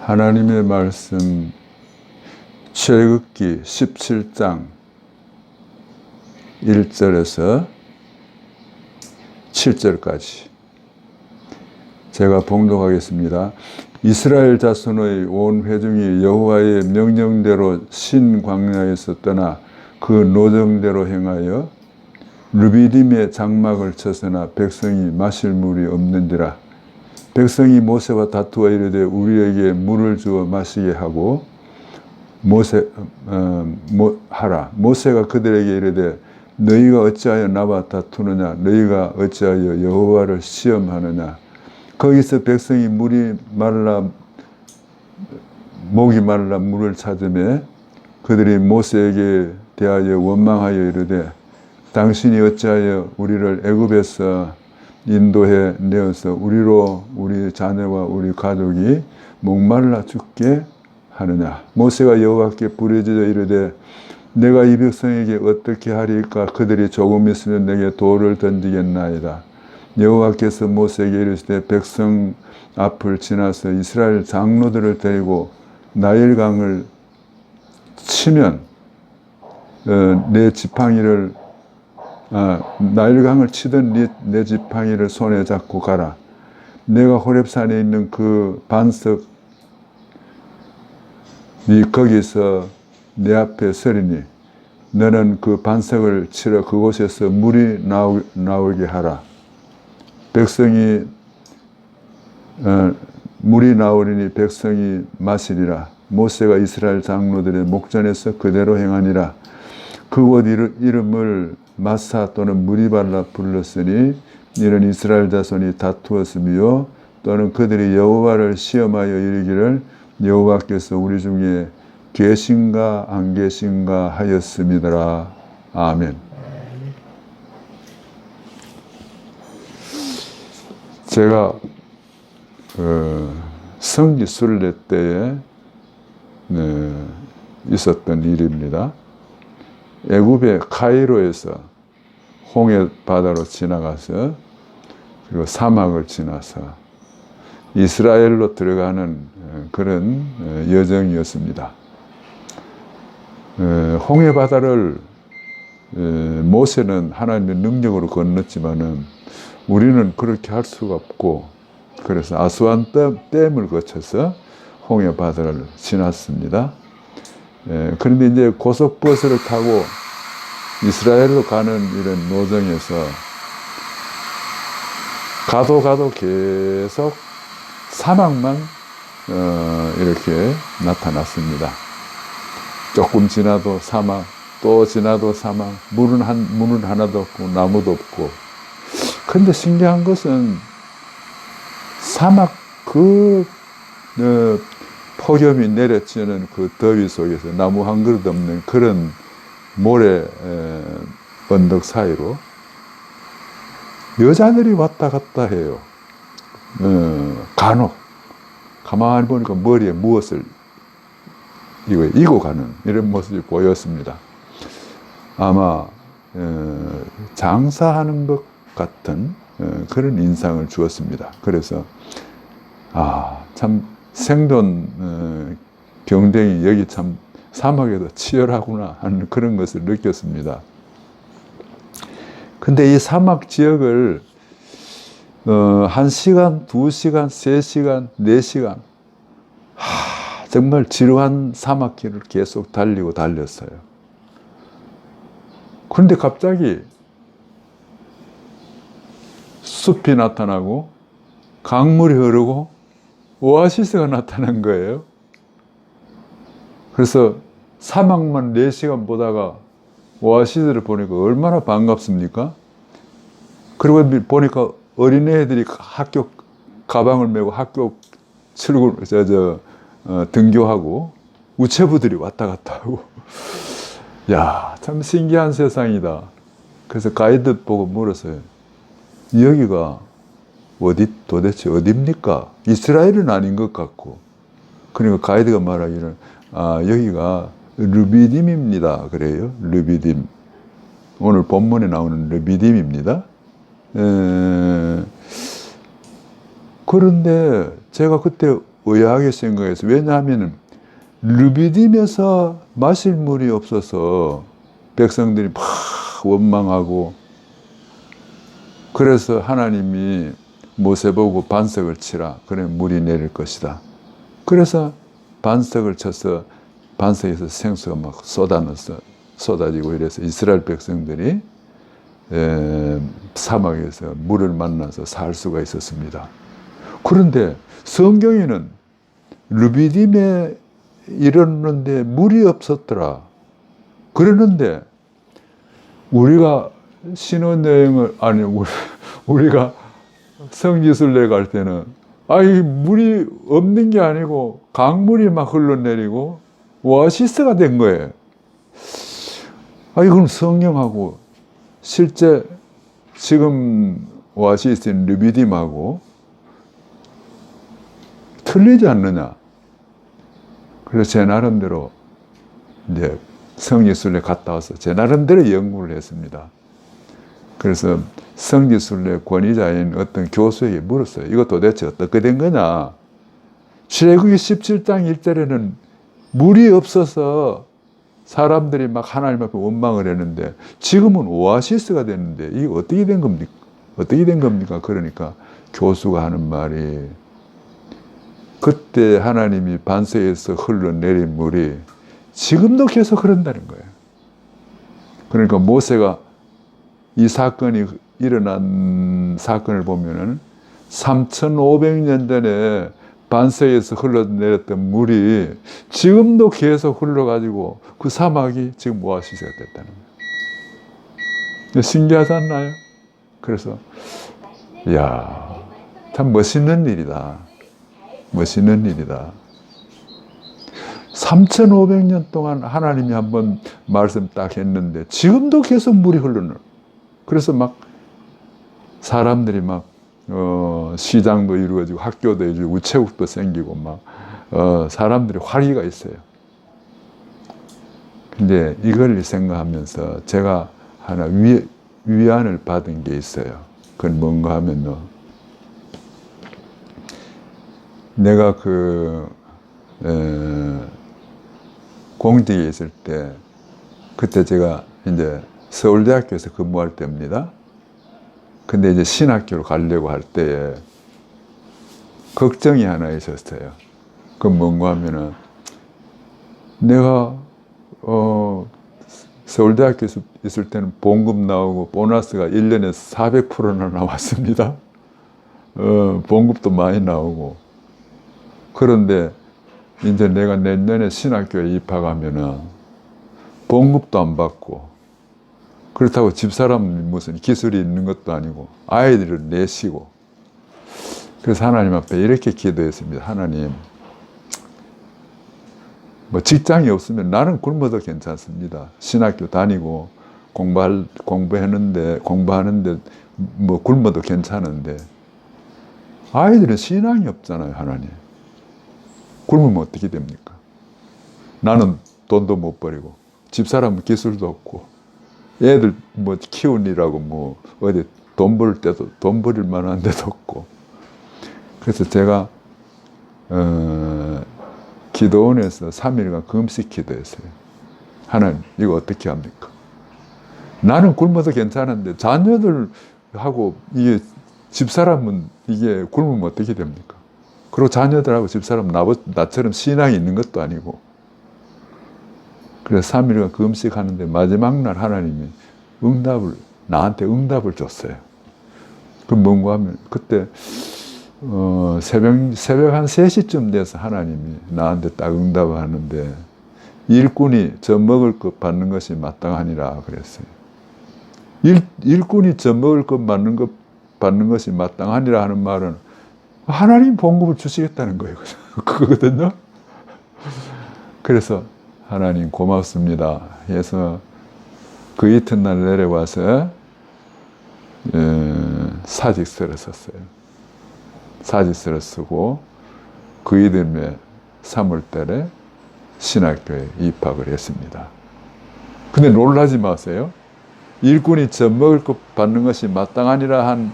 하나님의 말씀 출애굽기 17장 1절에서 7절까지 제가 봉독하겠습니다. 이스라엘 자손의 온 회중이 여호와의 명령대로 신 광야에서 떠나 그 노정대로 행하여 르비딤의 장막을 쳐서나 백성이 마실 물이 없는지라. 백성이 모세와 다투어 이르되 우리에게 물을 주어 마시게 하고 하라. 모세가 그들에게 이르되 너희가 어찌하여 나와 다투느냐? 너희가 어찌하여 여호와를 시험하느냐? 거기서 백성이 목이 말라 물을 찾으매 그들이 모세에게 대하여 원망하여 이르되 당신이 어찌하여 우리를 애굽에서 인도해 내어서 우리로 우리 자녀와 우리 가족이 목말라 죽게 하느냐? 모세가 여호와께 부르짖어 이르되 내가 이 백성에게 어떻게 하리까? 그들이 조금 있으면 내게 돌을 던지겠나이다. 여호와께서 모세에게 이르시되 백성 앞을 지나서 이스라엘 장로들을 데리고 나일강을 치면 내 지팡이를 나일강을 치던 내 지팡이를 손에 잡고 가라. 내가 호렙산에 있는 그 반석이 거기서 내 앞에 서리니 너는 그 반석을 치러 그곳에서 물이 나오게 하라. 백성이 물이 나오리니 백성이 마시리라. 모세가 이스라엘 장로들의 목전에서 그대로 행하니라. 그곳 이름을 마사 또는 무리발라 불렀으니 이는 이스라엘 자손이 다투었으며 또는 그들이 여호와를 시험하여 이르기를 여호와께서 우리 중에 계신가 안 계신가 하였음이더라. 아멘. 제가 성지 순례 때에 있었던 일입니다. 애굽의 카이로에서 홍해 바다로 지나가서 그리고 사막을 지나서 이스라엘로 들어가는 그런 여정이었습니다. 홍해 바다를 모세는 하나님의 능력으로 건넜지만은 우리는 그렇게 할 수가 없고 그래서 아스완 댐을 거쳐서 홍해 바다를 지났습니다. 그런데 이제 고속버스를 타고 이스라엘로 가는 이런 노정에서 가도 계속 사막만 이렇게 나타났습니다. 조금 지나도 사막, 또 지나도 사막, 물은 하나도 없고 나무도 없고. 그런데 신기한 것은 사막 폭염이 내려치는 그 더위 속에서 나무 한 그릇 없는 그런 모래 언덕 사이로 여자들이 왔다 갔다 해요. 간혹 가만히 보니까 머리에 무엇을 이고 가는 이런 모습이 보였습니다. 아마 장사하는 것 같은 그런 인상을 주었습니다. 그래서 참 생존 경쟁이 여기 참 사막에도 치열하구나 하는 그런 것을 느꼈습니다. 근데 이 사막 지역을 1시간, 2시간, 3시간, 4시간 정말 지루한 사막길을 계속 달렸어요. 그런데 갑자기 숲이 나타나고 강물이 흐르고 오아시스가 나타난 거예요. 그래서 사막만 4시간 보다가 오아시스를 보니까 얼마나 반갑습니까? 그리고 보니까 어린애들이 학교 가방을 메고 학교 등교하고 우체부들이 왔다 갔다 하고 야, 참 신기한 세상이다. 그래서 가이드 보고 물었어요. 여기가 도대체 어디입니까? 이스라엘은 아닌 것 같고. 그러니까 가이드가 말하기를 여기가 르비딤입니다. 그래요. 르비딤. 오늘 본문에 나오는 르비딤입니다. 그런데 제가 그때 의아하게 생각했어요. 왜냐하면 르비딤에서 마실 물이 없어서 백성들이 막 원망하고, 그래서 하나님이 모세 보고 반석을 치라. 그러면 물이 내릴 것이다. 그래서 반석을 쳐서 반석에서 생수가 막 쏟아지고 이래서 이스라엘 백성들이 사막에서 물을 만나서 살 수가 있었습니다. 그런데 성경에는 르비딤에 이르렀는데 물이 없었더라. 그랬는데 우리가 신혼여행을, 아니, 우리가 성지순례 갈 때는, 물이 없는 게 아니고 강물이 막 흘러내리고 오아시스가 된 거예요. 그럼 성경하고 실제 지금 오아시스인 르비딤하고 틀리지 않느냐. 그래서 제 나름대로 이제 성지순례 갔다 와서 제 나름대로 연구를 했습니다. 그래서 성지순례 권위자인 어떤 교수에게 물었어요. 이거 도대체 어떻게 된 거냐. 출애굽기 17장 1절에는 물이 없어서 사람들이 막 하나님 앞에 원망을 했는데 지금은 오아시스가 됐는데 이게 어떻게 된 겁니까? 어떻게 된 겁니까? 그러니까 교수가 하는 말이, 그때 하나님이 반석에서 흘러내린 물이 지금도 계속 흐른다는 거예요. 그러니까 모세가 이 사건이 일어난 사건을 보면은 3,500년 전에 반석에서 흘러내렸던 물이 지금도 계속 흘러가지고 그 사막이 지금 오아시스가 됐다는 거예요. 신기하지 않나요? 그래서 이야, 참 멋있는 일이다. 멋있는 일이다. 3,500년 동안 하나님이 한번 말씀 딱 했는데 지금도 계속 물이 흘러는. 그래서 막 사람들이 막 시장도 이루어지고 학교도 이루어지고 우체국도 생기고 막 사람들이 활기가 있어요. 근데 이걸 생각하면서 제가 하나 위안을 받은 게 있어요. 그건 뭔가 하면요, 내가 공직에 있을 때, 그때 제가 이제 서울대학교에서 근무할 때입니다. 근데 이제 신학교로 가려고 할 때에 걱정이 하나 있었어요. 그건 뭔가 하면은, 내가 서울대학교에서 있을 때는 봉급 나오고 보너스가 1년에 400%나 나왔습니다. 봉급도 많이 나오고. 그런데 이제 내가 내년에 신학교에 입학하면은 봉급도 안 받고, 그렇다고 집사람 무슨 기술이 있는 것도 아니고 아이들을 내시고. 그래서 하나님 앞에 이렇게 기도했습니다. 하나님, 뭐 직장이 없으면 나는 굶어도 괜찮습니다. 신학교 다니고 공부하는데 뭐 굶어도 괜찮은데 아이들은 신앙이 없잖아요. 하나님, 굶으면 어떻게 됩니까? 나는 돈도 못 버리고 집사람은 기술도 없고 애들 뭐 키우느라고 뭐 어디 돈 벌 때도 돈 버릴 만한 데도 없고. 그래서 제가 기도원에서 3일간 금식 기도했어요. 하나님, 이거 어떻게 합니까? 나는 굶어도 괜찮은데 자녀들하고 이게 집사람은 이게 굶으면 어떻게 됩니까? 그리고 자녀들하고 집사람 나처럼 신앙이 있는 것도 아니고. 그래서 3일간 금식하는데 마지막 날 하나님이 나한테 응답을 줬어요. 그 뭔가 하면 그때 새벽 한 3시쯤 돼서 하나님이 나한테 딱 응답을 하는데, 일꾼이 젖 먹을 것 받는 것이 마땅하니라 그랬어요. 일꾼이 젖 먹을 것 받는 것이 마땅하니라 하는 말은 하나님 봉급을 주시겠다는 거예요. 그거거든요. 그래서 하나님 고맙습니다 해서 그 이튿날 내려와서 사직서를 썼어요. 사직서를 쓰고 그 이듬해 3월달에 신학교에 입학을 했습니다. 근데 놀라지 마세요. 일꾼이 젖 먹을 것 받는 것이 마땅하니라 한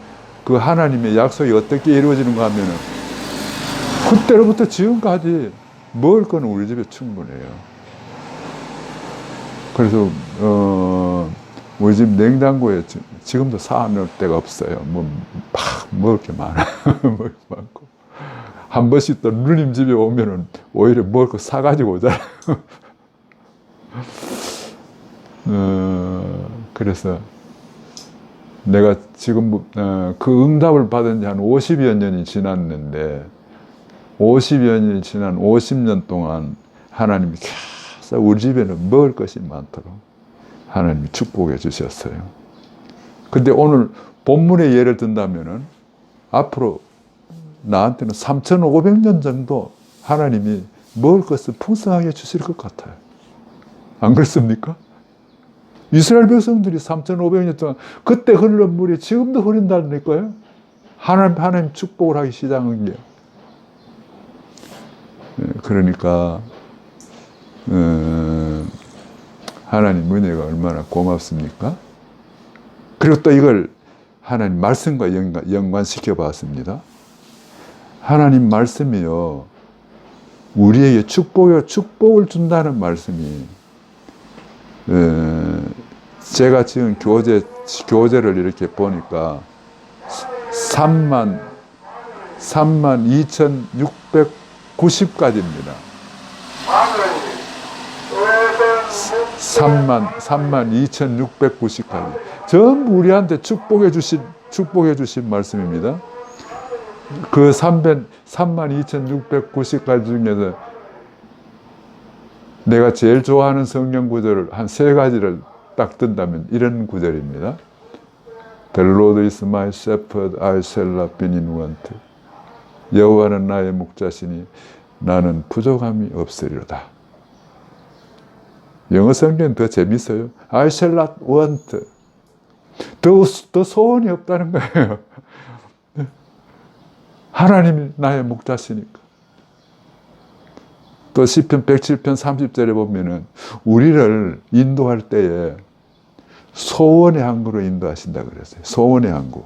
그 하나님의 약속이 어떻게 이루어지는가 하면은 그때로부터 지금까지 먹을 거는 우리 집에 충분해요. 그래서 우리 집 냉장고에 지금도 사놓을 데가 없어요. 막 먹을 게 많아. 먹을 게 많고. 한 번씩 또 누님 집에 오면은 오히려 먹을 거 사가지고 오잖아요. 그래서 내가 지금 그 응답을 받은 지 한 50여 년이 지났는데 50여 년이 지난 50년 동안 하나님이 계속 우리 집에는 먹을 것이 많도록 하나님이 축복해 주셨어요. 근데 오늘 본문의 예를 든다면은 앞으로 나한테는 3,500년 정도 하나님이 먹을 것을 풍성하게 주실 것 같아요. 안 그렇습니까? 이스라엘 백성들이 3,500년 동안 그때 흐르는 물이 지금도 흐른다는 거예요. 하나님 축복을 하기 시작한 게. 그러니까 하나님 은혜가 얼마나 고맙습니까? 그리고 또 이걸 하나님 말씀과 연관시켜 봤습니다. 하나님 말씀이요, 우리에게 축복을 준다는 말씀이, 제가 지금 교재를 이렇게 보니까 32,690가지입니다. 32,690가지. 전부 우리한테 축복해 주신 말씀입니다. 그 32,690가지 중에서 내가 제일 좋아하는 성경 구절을 한 3가지를 딱 든다면 이런 구절입니다. The Lord is my shepherd, I shall not be in want. 여호와는 나의 목자시니 나는 부족함이 없으리로다. 영어 성경은 더 재밌어요. I shall not want. 더 소원이 없다는 거예요. 하나님이 나의 목자시니까. 또 시편 107편 30절에 보면은 우리를 인도할 때에 소원의 항구로 인도하신다 그랬어요. 소원의 항구.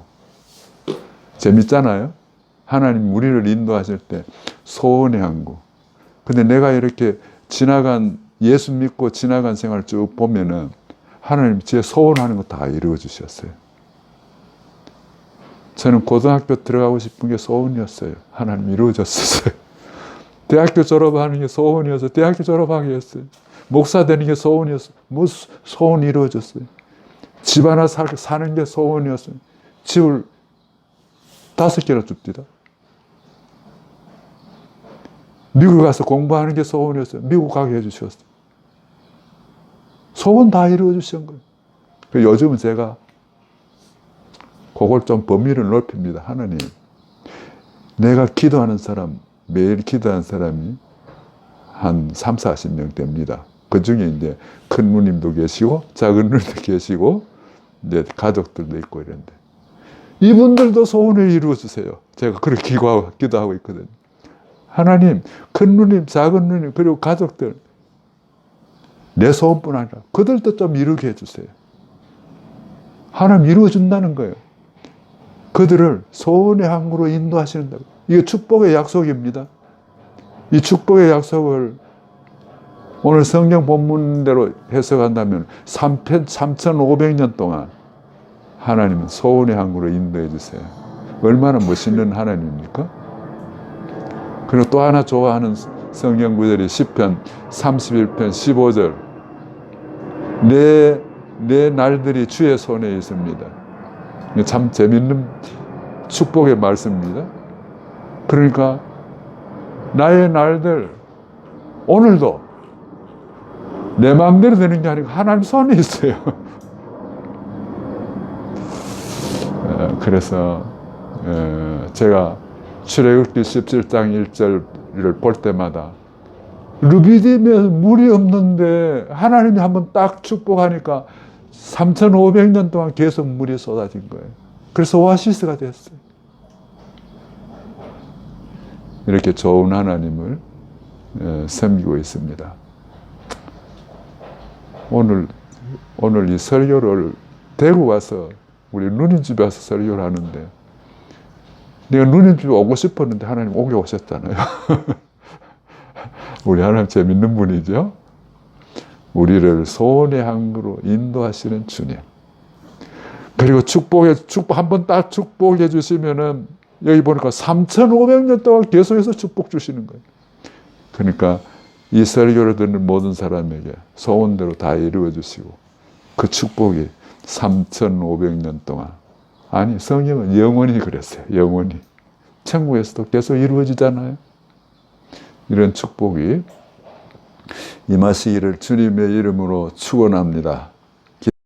재밌잖아요? 하나님 우리를 인도하실 때 소원의 항구. 근데 내가 이렇게 예수 믿고 지나간 생활 쭉 보면은 하나님 제 소원하는 거 다 이루어 주셨어요. 저는 고등학교 들어가고 싶은 게 소원이었어요. 하나님 이루어졌어요. 대학교 졸업하는 게 소원이어서 대학교 졸업하게 했어요. 목사 되는 게 소원이었어요. 소원이 이루어졌어요. 집 하나 사는 게 소원이었어요. 집을 5개나 줍니다. 미국 가서 공부하는 게 소원이었어요. 미국 가게 해주셨어요. 소원 다 이루어 주신 거예요. 요즘은 제가 그걸 좀 범위를 넓힙니다. 하나님, 내가 기도하는 사람, 매일 기도하는 사람이 한 30-40명 됩니다. 그 중에 이제 큰 누님도 계시고, 작은 누님도 계시고, 이제 가족들도 있고 이런데. 이분들도 소원을 이루어 주세요. 제가 그렇게 기도하고 있거든요. 하나님, 큰 누님, 작은 누님, 그리고 가족들, 내 소원뿐 아니라 그들도 좀 이루게 해주세요. 하나님 이루어 준다는 거예요. 그들을 소원의 항구로 인도하시는다고. 이게 축복의 약속입니다. 이 축복의 약속을 오늘 성경 본문대로 해석한다면 3,500년 동안 하나님은 소원의 항구로 인도해 주세요. 얼마나 멋있는 하나님입니까? 그리고 또 하나 좋아하는 성경 구절이 시편 31편 15절. 내 날들이 주의 손에 있습니다. 참 재밌는 축복의 말씀입니다. 그러니까 나의 날들, 오늘도 내 마음대로 되는 게 아니고 하나님 손에 있어요. 그래서 제가 출애굽기 17장 1절을 볼 때마다 르비딤에 물이 없는데 하나님이 한번 딱 축복하니까 3,500년 동안 계속 물이 쏟아진 거예요. 그래서 오아시스가 됐어요. 이렇게 좋은 하나님을 섬기고 있습니다. 오늘 이 설교를 대구 와서 우리 누님 집에 와서 설교를 하는데 내가 누님 집에 오고 싶었는데 하나님 오게 오셨잖아요. 우리 하나님 재밌는 분이죠. 우리를 소원의 항구로 인도하시는 주님. 그리고 축복 한번 딱 축복해 주시면은 여기 보니까 3,500년 동안 계속해서 축복 주시는 거예요. 그러니까 이 설교를 듣는 모든 사람에게 소원대로 다 이루어 주시고 그 축복이 3,500년 동안, 아니 성경은 영원히 그랬어요. 영원히. 천국에서도 계속 이루어지잖아요. 이런 축복이 임하시기를 주님의 이름으로 축원합니다.